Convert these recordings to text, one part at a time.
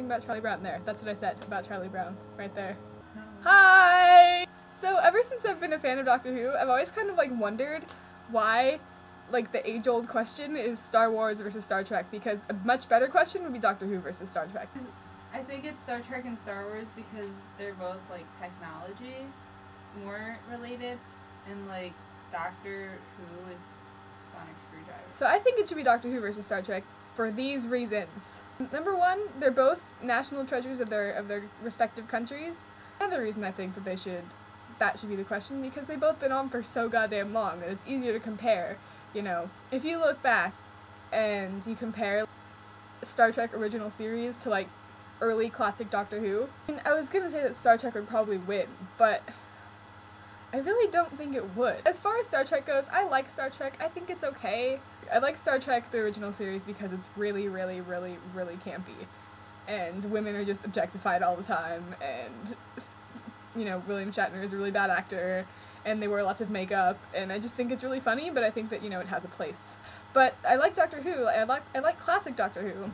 something about Charlie Brown. There, that's what I said about Charlie Brown, right there. Hi! So ever since I've been a fan of Doctor Who, I've always kind of like wondered why, like, the age-old question is Star Wars versus Star Trek, because a much better question would be Doctor Who versus Star Trek. I think it's Star Trek and Star Wars because they're both, like, technology more related, and, like, Doctor Who is sonic screwdriver. So I think it should be Doctor Who versus Star Trek for these reasons. Number one, they're both national treasures of their respective countries. Another reason I think that should be the question, because they've both been on for so goddamn long that it's easier to compare, you know. If you look back and you compare Star Trek original series to, like, early classic Doctor Who, and I was gonna say that Star Trek would probably win, but I really don't think it would. As far as Star Trek goes, I like Star Trek. I think it's okay. I like Star Trek, the original series, because it's really, really, really, really campy. And women are just objectified all the time, and, you know, William Shatner is a really bad actor, and they wear lots of makeup, and I just think it's really funny, but I think that, you know, it has a place. But I like Doctor Who. I like classic Doctor Who,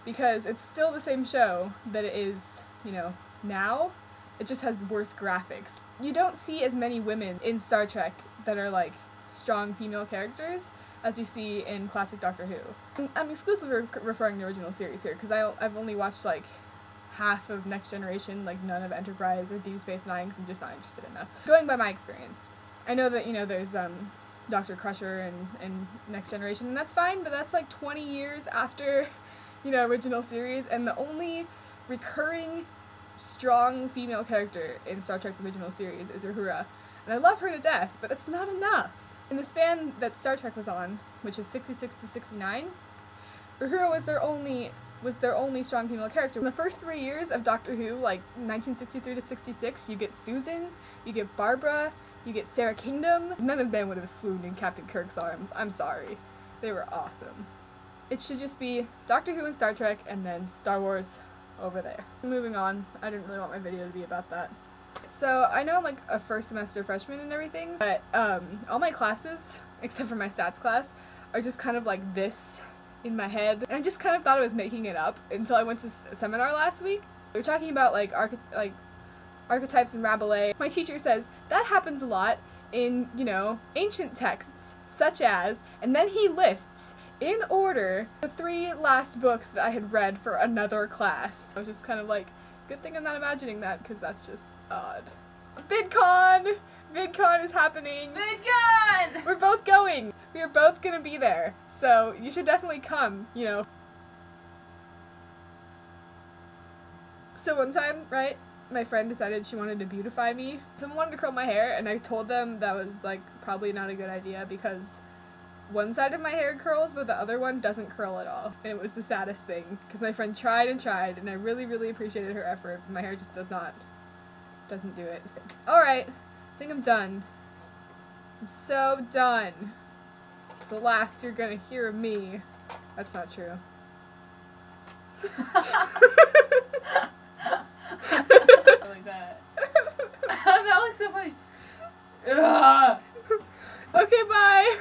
because it's still the same show that it is, you know, now. It just has worse graphics. You don't see as many women in Star Trek that are, like, strong female characters as you see in classic Doctor Who. I'm exclusively referring to the original series here, because I've only watched, like, half of Next Generation, like, none of Enterprise or Deep Space Nine, because I'm just not interested in that. Going by my experience, I know that, you know, there's, Dr. Crusher and Next Generation, and that's fine, but that's, like, 20 years after, you know, original series, and the only recurring strong female character in Star Trek the original series is Uhura, and I love her to death, but that's not enough. In the span that Star Trek was on, which is 66 to 69, Uhura was their only strong female character. In the first 3 years of Doctor Who, like 1963 to 66, you get Susan, you get Barbara, you get Sarah Kingdom. None of them would have swooned in Captain Kirk's arms. I'm sorry. They were awesome. It should just be Doctor Who and Star Trek, and then Star Wars over there. Moving on, I didn't really want my video to be about that. So, I know I'm like a first semester freshman and everything, but all my classes, except for my stats class, are just kind of like this in my head. And I just kind of thought I was making it up until I went to a seminar last week. We were talking about like archetypes and Rabelais. My teacher says that happens a lot in, you know, ancient texts, such as, and then he lists in order the 3 last books that I had read for another class. I was just kind of like, good thing I'm not imagining that, because that's just odd. VidCon! VidCon is happening! VidCon! We're both going! We are both gonna be there, so you should definitely come, you know. So one time, right, my friend decided she wanted to beautify me. Someone wanted to curl my hair, and I told them that was, like, probably not a good idea, because one side of my hair curls, but the other one doesn't curl at all. And it was the saddest thing, because my friend tried and tried, and I really, really appreciated her effort. My hair just doesn't do it. Alright, I think I'm done. I'm so done. It's the last you're gonna hear of me. That's not true. Like that. That looks so funny. Ugh. Okay, bye!